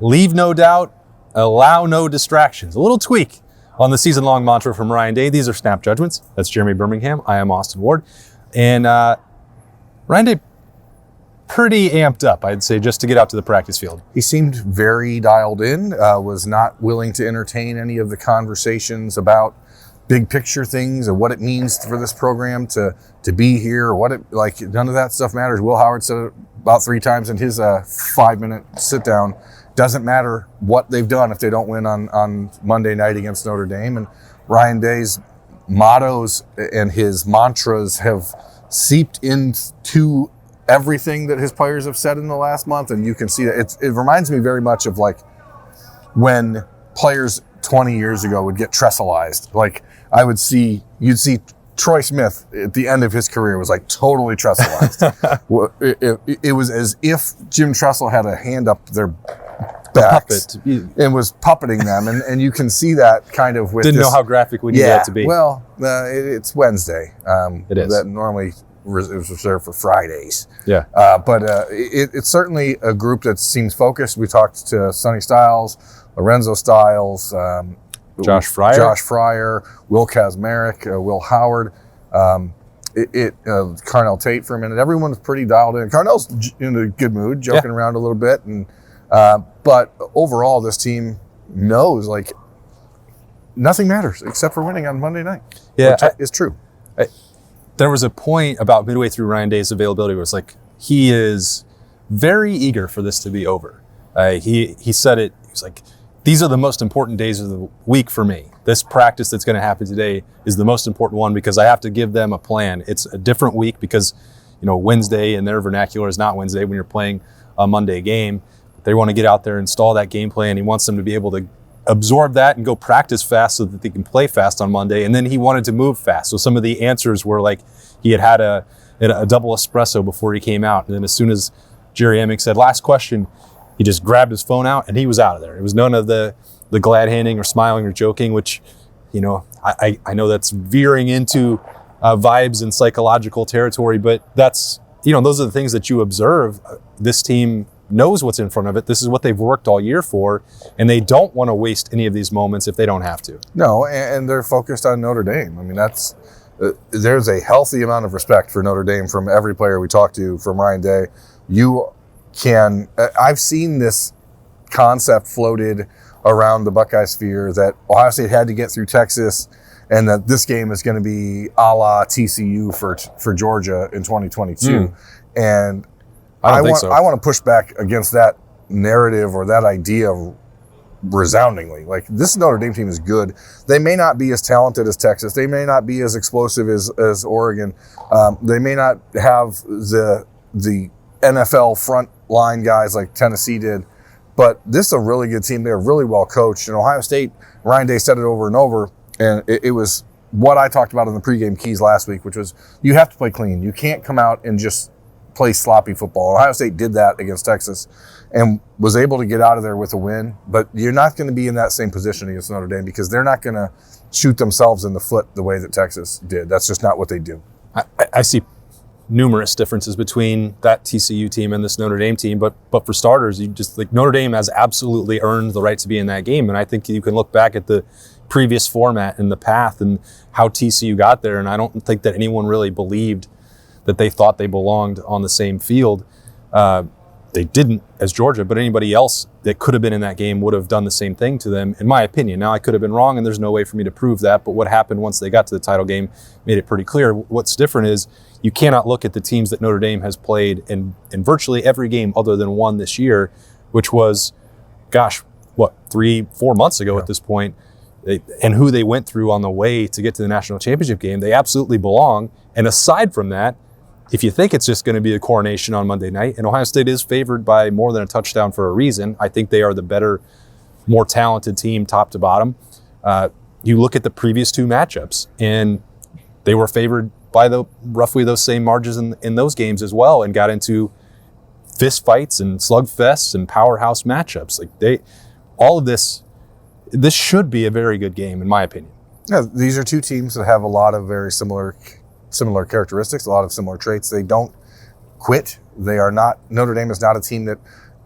leave no doubt, allow no distractions. A little tweak on the season-long mantra from Ryan Day. These are snap judgments. That's Jeremy Birmingham. I am Austin Ward. And Ryan Day, pretty amped up, I'd say, just to get out to the practice field. He seemed very dialed in, was not willing to entertain any of the conversations about big picture things and what it means for this program to be here, or none of that stuff matters. Will Howard said it about 3 times in his 5-minute sit down. Doesn't matter what they've done if they don't win on Monday night against Notre Dame. And Ryan Day's mottos and his mantras have seeped into everything that his players have said in the last month, and you can see that. It reminds me very much of like when players 20 years ago would get tresselized. Like you'd see Troy Smith at the end of his career was like totally tresselized. It was as if Jim Tressel had a hand up their backs and was puppeting them, and you can see that kind of with Didn't know how graphic we needed that to be. Well, it's Wednesday. It is. That normally is reserved for Fridays. Yeah. But it's certainly a group that seems focused. We talked to Sonny Styles, Lorenzo Styles, Josh Fryer, Will Kazmarek, Will Howard, Carnell Tate for a minute. Everyone's pretty dialed in. Carnell's in a good mood, joking around a little bit, and but overall, this team knows like nothing matters except for winning on Monday night. Yeah, which is true. There was a point about midway through Ryan Day's availability where it's like he is very eager for this to be over. He said it. He was like, "These are the most important days of the week for me. This practice that's going to happen today is the most important one because I have to give them a plan. It's a different week because, Wednesday in their vernacular is not Wednesday when you're playing a Monday game. They want to get out there, install that game plan. He wants them to be able to absorb that and go practice fast so that they can play fast on Monday. And then he wanted to move fast. So some of the answers were like he had a double espresso before he came out. And then as soon as Jerry Emick said, last question, he just grabbed his phone out and he was out of there. It was none of the glad handing or smiling or joking, which, I know that's veering into vibes and psychological territory, but that's, those are the things that you observe. This team knows what's in front of it. This is what they've worked all year for, and they don't want to waste any of these moments if they don't have to. No, and they're focused on Notre Dame. I mean, there's a healthy amount of respect for Notre Dame from every player we talk to, from Ryan Day. I've seen this concept floated around the Buckeye sphere that Ohio State had to get through Texas and that this game is going to be a la TCU for Georgia in 2022. And I want to push back against that narrative or that idea resoundingly. Like, this Notre Dame team is good. They may not be as talented as Texas. They may not be as explosive as Oregon. They may not have the NFL front line guys like Tennessee did. But this is a really good team. They're really well coached. And Ohio State, Ryan Day said it over and over, and it was what I talked about in the pregame keys last week, which was you have to play clean. You can't come out and just play sloppy football. Ohio State did that against Texas and was able to get out of there with a win, but you're not going to be in that same position against Notre Dame because they're not going to shoot themselves in the foot the way that Texas did. That's just not what they do. I see numerous differences between that TCU team and this Notre Dame team, but for starters, you just like Notre Dame has absolutely earned the right to be in that game, and I think you can look back at the previous format and the path and how TCU got there, and I don't think that anyone really believed that they thought they belonged on the same field. They didn't as Georgia, but anybody else that could have been in that game would have done the same thing to them, in my opinion. Now, I could have been wrong, and there's no way for me to prove that, but what happened once they got to the title game made it pretty clear. What's different is you cannot look at the teams that Notre Dame has played in virtually every game other than one this year, which was, 3-4 months ago at this point, and who they went through on the way to get to the national championship game. They absolutely belong, and aside from that, if you think it's just going to be a coronation on Monday night, and Ohio State is favored by more than a touchdown for a reason, I think they are the better, more talented team top to bottom. You look at the previous two matchups, and they were favored by roughly those same margins in those games as well, and got into fist fights and slugfests and powerhouse matchups. All of this should be a very good game, in my opinion. Yeah, these are two teams that have a lot of very similar characteristics, a lot of similar traits. They don't quit. Notre Dame is not a team that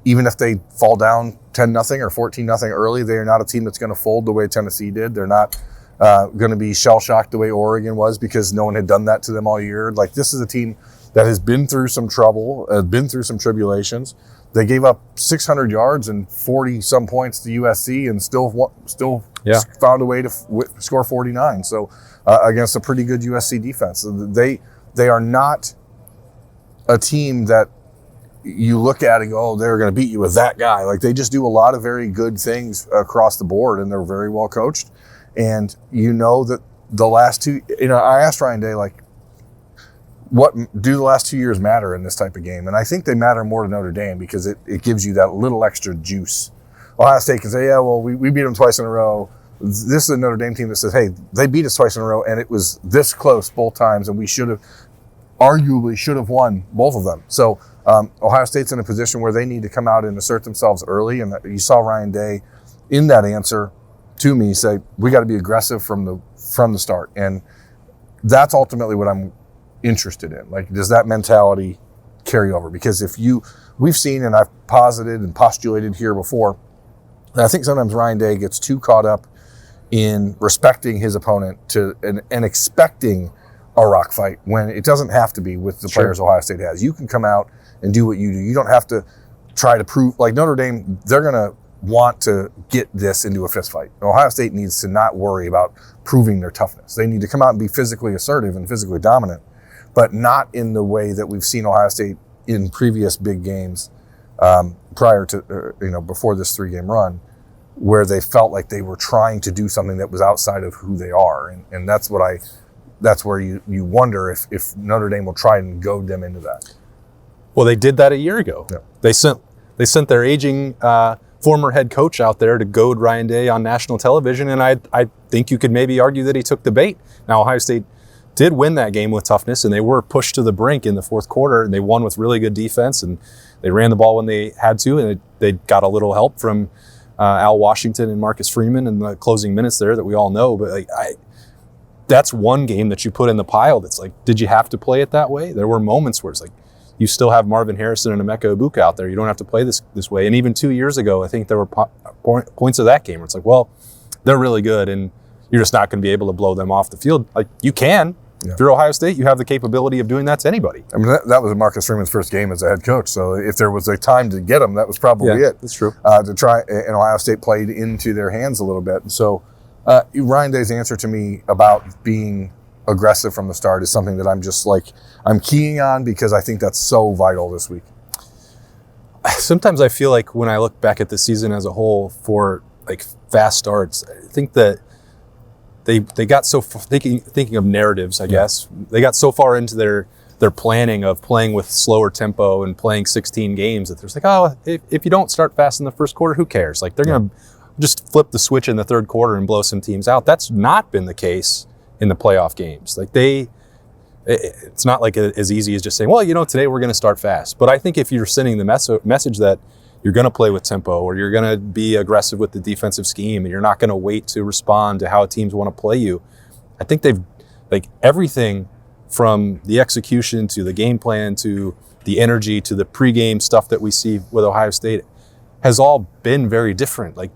even if they fall down 10-0 or 14-0 early, they are not a team that's going to fold the way Tennessee did. They're not going to be shell-shocked the way Oregon was because no one had done that to them all year. Like, this is a team that has been through some trouble, been through some tribulations. They gave up 600 yards and 40-some points to USC and still found a way to score 49. So against a pretty good USC defense. They are not a team that you look at and go, oh, they're going to beat you with that guy. Like, they just do a lot of very good things across the board, and they're very well coached. And you know that the last two, I asked Ryan Day, like, what do the last 2 years matter in this type of game? And I think they matter more to Notre Dame because it gives you that little extra juice. Ohio State can say, yeah, well, we beat them twice in a row. This is a Notre Dame team that says, hey, they beat us twice in a row, and it was this close both times, and we arguably should have won both of them. So Ohio State's in a position where they need to come out and assert themselves early, and you saw Ryan Day in that answer to me say, we got to be aggressive from the start. And that's ultimately what I'm interested in. Like, does that mentality carry over? Because we've seen, and I've posited and postulated here before, and I think sometimes Ryan Day gets too caught up in respecting his opponent and expecting a rock fight when it doesn't have to be with the players Ohio State has. You can come out and do what you do. You don't have to try to prove, like Notre Dame, they're going to want to get this into a fist fight. Ohio State needs to not worry about proving their toughness. They need to come out and be physically assertive and physically dominant, but not in the way that we've seen Ohio State in previous big games prior to, before this 3-game run, where they felt like they were trying to do something that was outside of who they are. And that's where you wonder if Notre Dame will try and goad them into that. Well, they did that a year ago. Yeah. They sent their aging former head coach out there to goad Ryan Day on national television, and I think you could maybe argue that he took the bait. Now, Ohio State did win that game with toughness, and they were pushed to the brink in the fourth quarter, and they won with really good defense, and they ran the ball when they had to, and they got a little help from Al Washington and Marcus Freeman in the closing minutes there that we all know. But that's one game that you put in the pile that's like, did you have to play it that way? There were moments where it's like, you still have Marvin Harrison and Emeka Ibuka out there. You don't have to play this way. And even 2 years ago, I think there were points of that game where it's like, well, they're really good, and you're just not going to be able to blow them off the field. Like, you can. Yeah. If you're Ohio State, you have the capability of doing that to anybody. I mean, that was Marcus Freeman's first game as a head coach. So if there was a time to get him, that was probably it. That's true. To try, and Ohio State played into their hands a little bit. And so Ryan Day's answer to me about being aggressive from the start is something that I'm keying on because I think that's so vital this week. Sometimes I feel like when I look back at the season as a whole for like fast starts, I think that they got so thinking of narratives, I guess. They got so far into their planning of playing with slower tempo and playing 16 games that there's like, oh, if you don't start fast in the first quarter, who cares? Like, they're going to just flip the switch in the third quarter and blow some teams out. That's not been the case in the playoff games. Like, it's not like as easy as just saying, well, today we're going to start fast. But I think if you're sending the message that you're going to play with tempo, or you're going to be aggressive with the defensive scheme, and you're not going to wait to respond to how teams want to play you, I think they've, like, everything from the execution to the game plan to the energy to the pregame stuff that we see with Ohio State has all been very different. Like,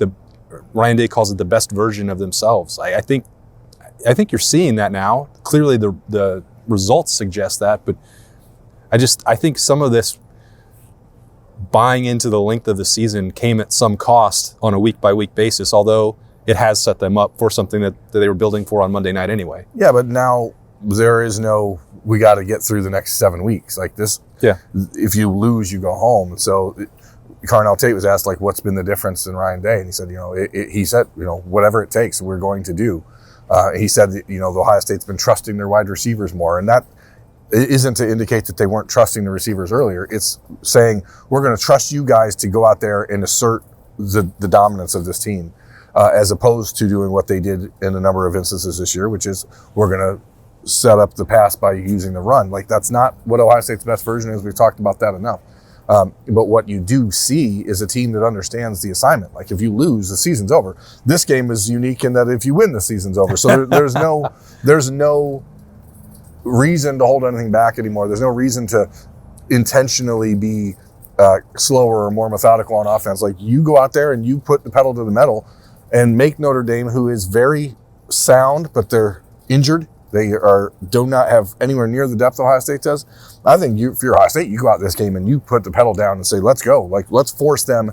Ryan Day calls it the best version of themselves. I think you're seeing that now. Clearly the results suggest that, but I think some of this buying into the length of the season came at some cost on a week-by-week basis, although it has set them up for something that they were building for on Monday night anyway. Yeah, but now there is we got to get through the next 7 weeks. Like this, if you lose, you go home. So Carnell Tate was asked, like, what's been the difference in Ryan Day? And he said, he said, whatever it takes, we're going to do. He said that, the Ohio State's been trusting their wide receivers more, and that isn't to indicate that they weren't trusting the receivers earlier. It's saying, we're going to trust you guys to go out there and assert the dominance of this team, as opposed to doing what they did in a number of instances this year, which is we're going to set up the pass by using the run. Like, that's not what Ohio State's best version is. We've talked about that enough. But what you do see is a team that understands the assignment. Like, if you lose, the season's over. This game is unique in that if you win, the season's over. So there's no reason to hold anything back anymore. There's no reason to intentionally be slower or more methodical on offense. Like, you go out there and you put the pedal to the metal and make Notre Dame, who is very sound, but they're injured. They do not have anywhere near the depth Ohio State does. I think if you're Ohio State, you go out this game and you put the pedal down and say, let's go. Like, let's force them,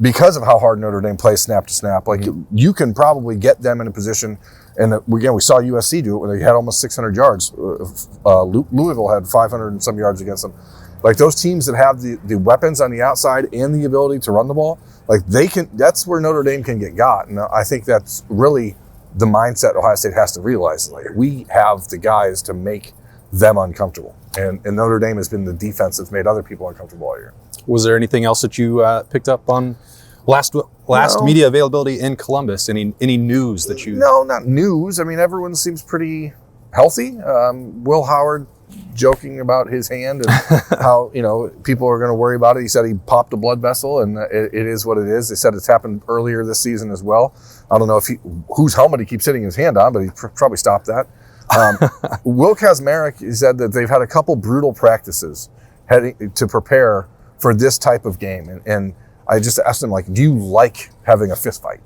because of how hard Notre Dame plays snap to snap. Like, you can probably get them in a position. And again, we saw USC do it when they had almost 600 yards. Louisville had 500 and some yards against them. Like, those teams that have the weapons on the outside and the ability to run the ball, like, that's where Notre Dame can get got. And I think that's really the mindset Ohio State has to realize. Like, we have the guys to make them uncomfortable. And Notre Dame has been the defense that's made other people uncomfortable all year. Was there anything else that you picked up on last media availability in Columbus? Any news that you... No, not news. I mean, everyone seems pretty healthy. Will Howard joking about his hand and how, people are going to worry about it. He said he popped a blood vessel, and it is what it is. They said it's happened earlier this season as well. I don't know whose helmet he keeps hitting his hand on, but he probably stopped that. Will Kazmarek said that they've had a couple brutal practices heading to prepare for this type of game. And I just asked him, like, do you like having a fist fight?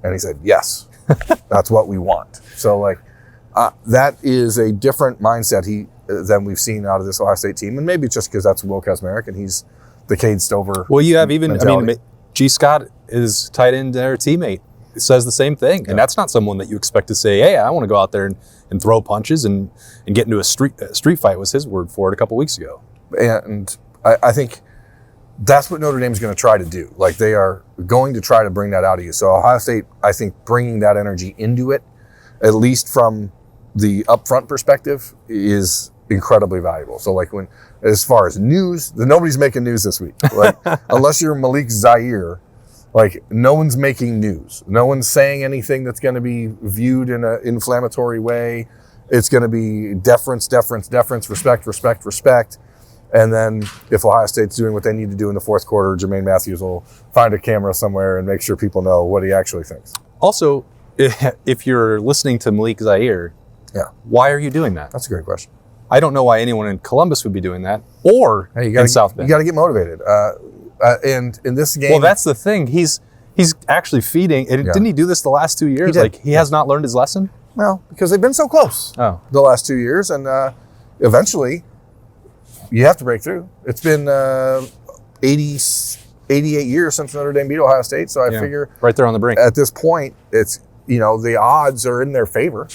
And he said, yes, that's what we want. So, like, that is a different mindset than we've seen out of this Ohio State team. And maybe it's just because that's Will Kazmarek and he's the Cade Stover. Well, you have mentality. G. Scott is tight end their teammate. It says the same thing. Yeah. And that's not someone that you expect to say, hey, I want to go out there and throw punches and get into a street fight, was his word for it a couple weeks ago. And I think that's what Notre Dame is going to try to do. Like, they are going to try to bring that out of you. So Ohio State, I think, bringing that energy into it, at least from the upfront perspective, is incredibly valuable. So, like, as far as news, nobody's making news this week. Like, unless you're Malik Zaire, like, no one's making news. No one's saying anything that's going to be viewed in an inflammatory way. It's going to be deference, respect. And then if Ohio State's doing what they need to do in the fourth quarter, Jermaine Matthews will find a camera somewhere and make sure people know what he actually thinks. Also, if you're listening to Malik Zaire, why are you doing that? That's a great question. I don't know why anyone in Columbus would be doing that, or in South Bend. You got to get motivated. And in this game... Well, that's the thing. He's actually feeding. Didn't he do this the last 2 years? He has not learned his lesson? Well, because they've been so close the last 2 years. And eventually, you have to break through. It's been 88 years since Notre Dame beat Ohio State. So I figure... Right there on the brink. At this point, it's, the odds are in their favor.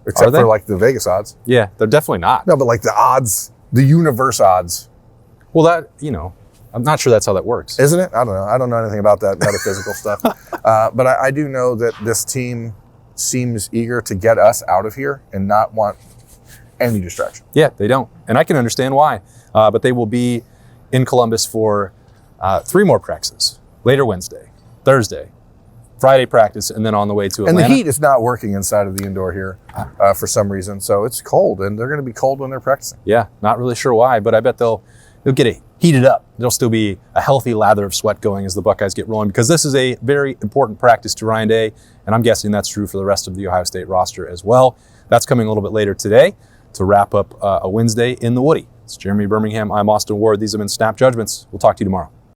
Except for, like, the Vegas odds. Yeah, they're definitely not. No, but, like, the odds, the universe odds. Well, that, I'm not sure that's how that works. Isn't it? I don't know. I don't know anything about that metaphysical stuff. But I do know that this team seems eager to get us out of here and not want any distraction. Yeah, they don't. And I can understand why. But they will be in Columbus for 3 more practices. Later Wednesday, Thursday, Friday practice, and then on the way to Atlanta. And the heat is not working inside of the indoor here for some reason. So it's cold, and they're going to be cold when they're practicing. Yeah, not really sure why, but I bet they'll get it heated up. There'll still be a healthy lather of sweat going as the Buckeyes get rolling, because this is a very important practice to Ryan Day, and I'm guessing that's true for the rest of the Ohio State roster as well. That's coming a little bit later today to wrap up a Wednesday in the Woody. It's Jeremy Birmingham. I'm Austin Ward. These have been Snap Judgments. We'll talk to you tomorrow.